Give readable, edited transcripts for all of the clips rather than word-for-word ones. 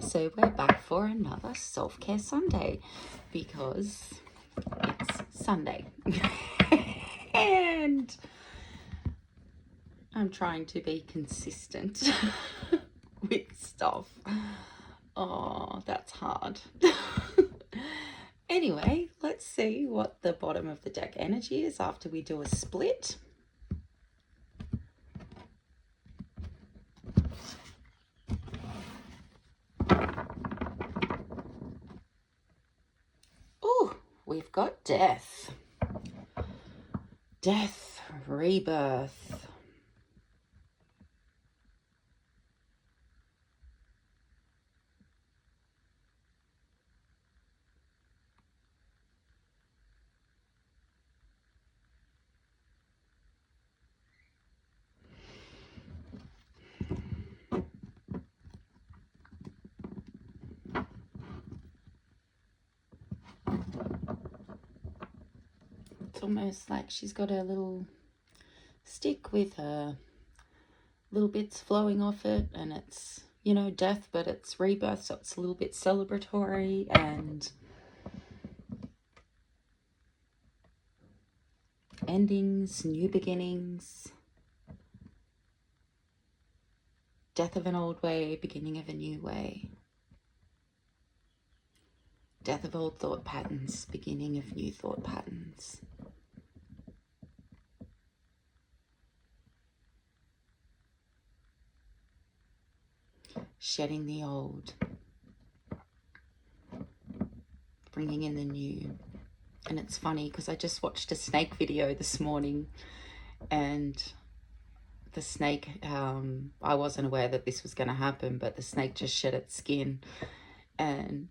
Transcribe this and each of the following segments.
So we're back for another self-care Sunday because it's Sunday and I'm trying to be consistent with stuff. Oh, that's hard. Anyway, let's see what the bottom of the deck energy is after we do a split. Oh, we've got death. Death, rebirth. It's almost like she's got a little stick with her little bits flowing off it, and it's, you know, death, but it's rebirth, so it's a little bit celebratory and endings, new beginnings, death of an old way, beginning of a new way, death of old thought patterns, beginning of new thought patterns. Shedding the old, bringing in the new. And it's funny because I just watched a snake video this morning, and the snake, I wasn't aware that this was going to happen, but the snake just shed its skin, and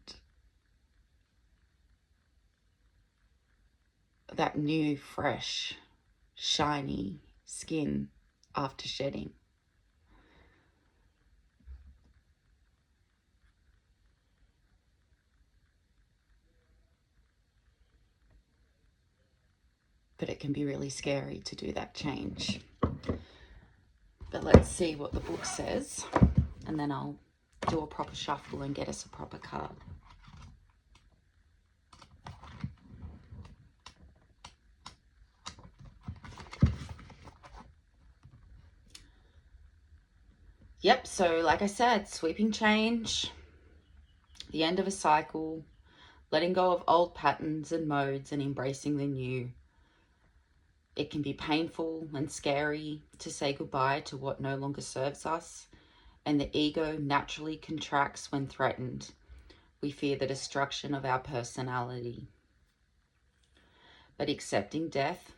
that new, fresh, shiny skin after shedding. But it can be really scary to do that change. But let's see what the book says, and then I'll do a proper shuffle and get us a proper card. Yep, so like I said, sweeping change, the end of a cycle, letting go of old patterns and modes and embracing the new. It can be painful and scary to say goodbye to what no longer serves us, and the ego naturally contracts when threatened. We fear the destruction of our personality. But accepting death,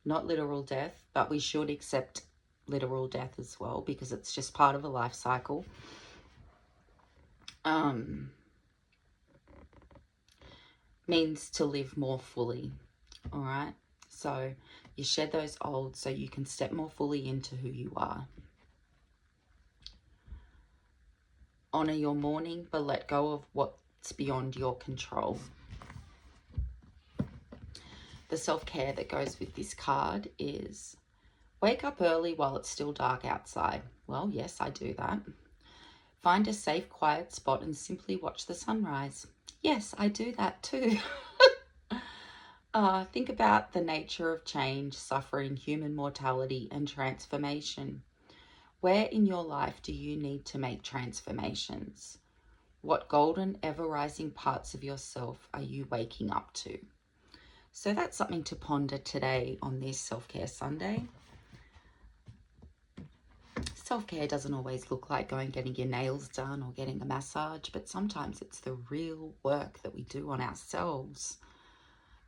not literal death, but we should accept literal death as well, because it's just part of a life cycle. Means to live more fully, all right? So you shed those old so you can step more fully into who you are. Honor your mourning, but let go of what's beyond your control. The self-care that goes with this card is wake up early while it's still dark outside. Well, yes, I do that. Find a safe, quiet spot and simply watch the sunrise. Yes, I do that too. Think about the nature of change, suffering, human mortality, and transformation. Where in your life do you need to make transformations? What golden, ever-rising parts of yourself are you waking up to? So that's something to ponder today on this Self-Care Sunday. Self-care doesn't always look like getting your nails done or getting a massage, but sometimes it's the real work that we do on ourselves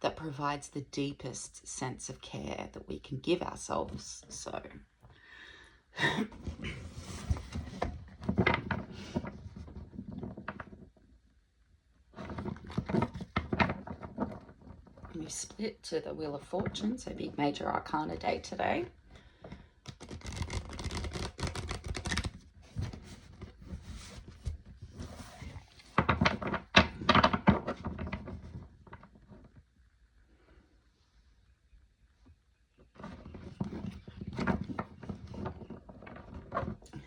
that provides the deepest sense of care that we can give ourselves. So we split to the Wheel of Fortune, so big major arcana day today.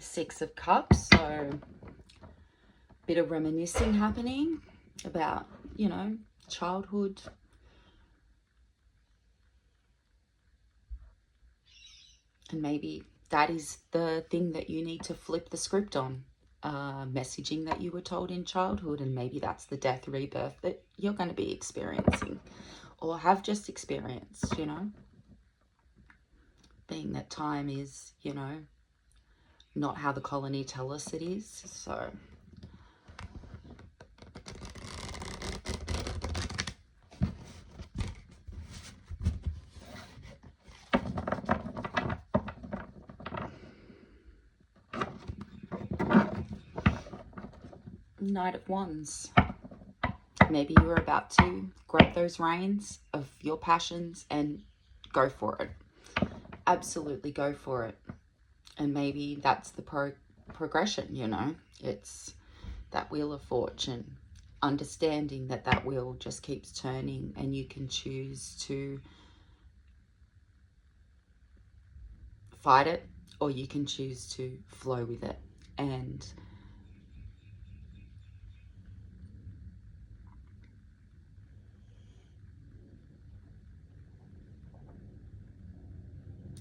Six of Cups, so bit of reminiscing happening about, you know, childhood. And maybe that is the thing that you need to flip the script on. Messaging that you were told in childhood, and maybe that's the death rebirth that you're going to be experiencing or have just experienced, you know. Being that time is, you know, not how the colony tell us it is. So Knight of Wands. Maybe you're about to grab those reins of your passions and go for it. Absolutely go for it. And maybe that's the progression, you know. It's that wheel of fortune. Understanding that that wheel just keeps turning, and you can choose to fight it, or you can choose to flow with it. And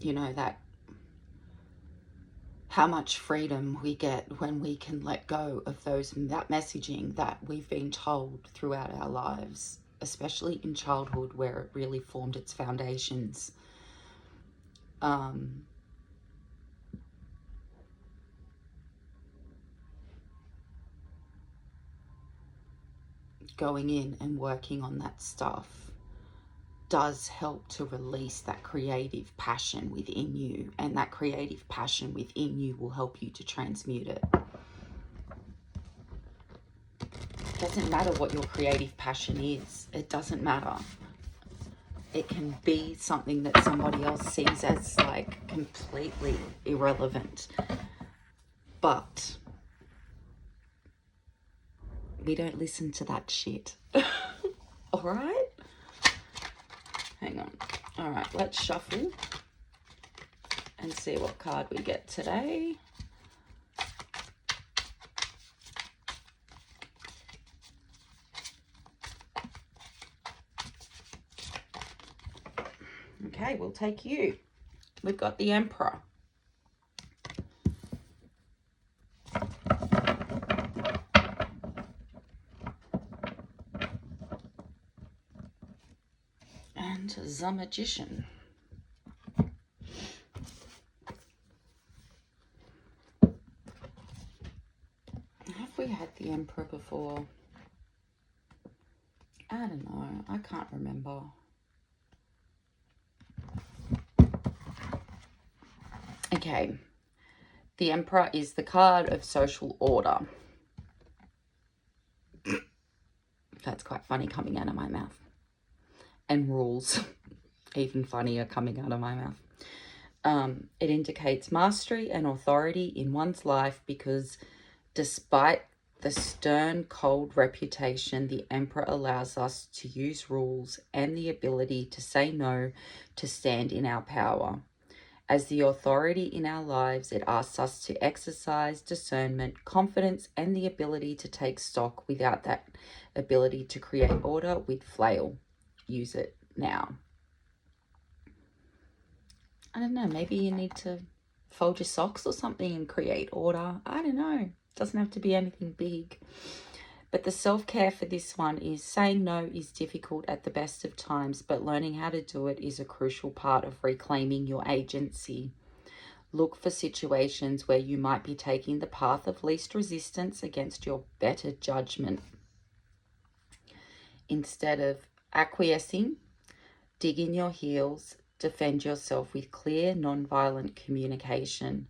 you know, that how much freedom we get when we can let go of that messaging that we've been told throughout our lives, especially in childhood where it really formed its foundations. Going in and working on that stuff does help to release that creative passion within you, and that creative passion within you will help you to transmute it. It doesn't matter what your creative passion is. It doesn't matter. It can be something that somebody else sees as like completely irrelevant, but we don't listen to that shit. All right? Hang on. All right, let's shuffle and see what card we get today. Okay, we'll take you. We've got the Emperor. And the Magician. Have we had the Emperor before? I don't know. I can't remember. Okay. The Emperor is the card of social order. That's quite funny coming out of my mouth. And rules. Even funnier coming out of my mouth. It indicates mastery and authority in one's life because despite the stern, cold reputation, the Emperor allows us to use rules and the ability to say no to stand in our power. As the authority in our lives, it asks us to exercise discernment, confidence, and the ability to take stock. Without that ability to create order, we'd flail. Use it now. I don't know, maybe you need to fold your socks or something and create order. I don't know. It doesn't have to be anything big. But the self-care for this one is saying no is difficult at the best of times, but learning how to do it is a crucial part of reclaiming your agency. Look for situations where you might be taking the path of least resistance against your better judgment. Instead of acquiescing, dig in your heels, defend yourself with clear, non-violent communication.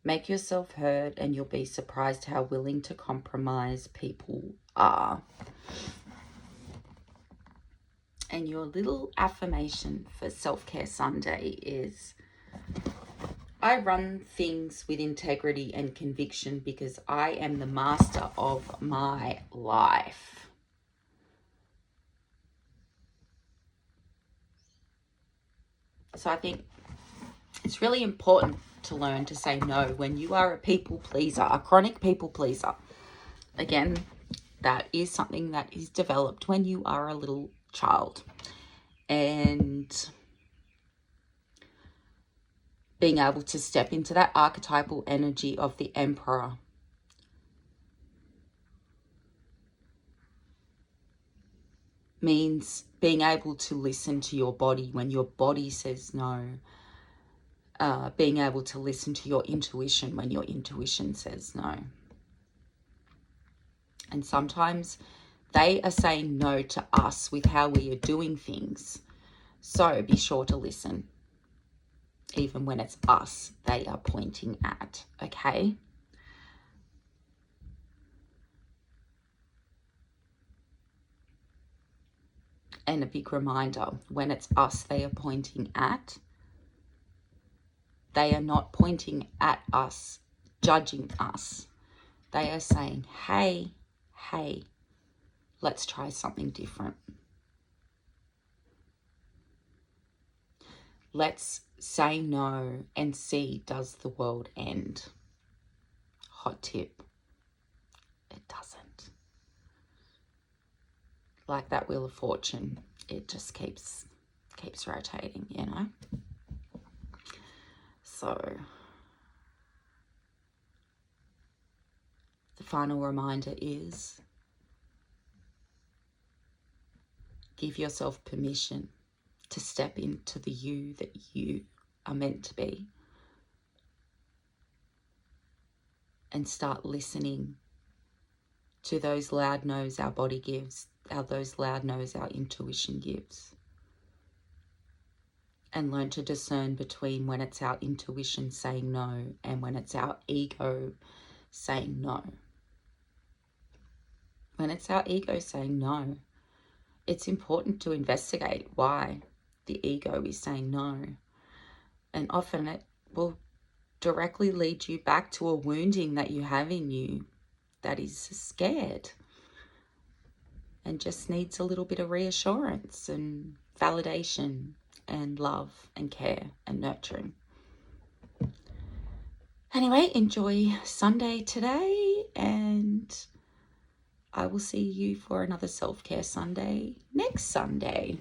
Make yourself heard and you'll be surprised how willing to compromise people are. And your little affirmation for Self-Care Sunday is, I run things with integrity and conviction because I am the master of my life. So I think it's really important to learn to say no when you are a people pleaser, a chronic people pleaser. again, that is something that is developed when you are a little child. And being able to step into that archetypal energy of the Emperor means being able to listen to your body when your body says no. Being able to listen to your intuition when your intuition says no. And sometimes they are saying no to us with how we are doing things. So be sure to listen, even when it's us they are pointing at, okay? And a big reminder, when it's us they are pointing at, they are not pointing at us, judging us. They are saying, hey, let's try something different. Let's say no and see, does the world end? Hot tip, it doesn't. Like that Wheel of Fortune, it just keeps rotating, you know? So the final reminder is, give yourself permission to step into the you that you are meant to be, and start listening to those loud no's our body gives, those loud no's our intuition gives, and learn to discern between when it's our intuition saying no and when it's our ego saying no. When it's our ego saying no, it's important to investigate why the ego is saying no. And often it will directly lead you back to a wounding that you have in you that is scared and just needs a little bit of reassurance and validation and love and care and nurturing. Anyway, enjoy Sunday today, and I will see you for another self-care Sunday next Sunday.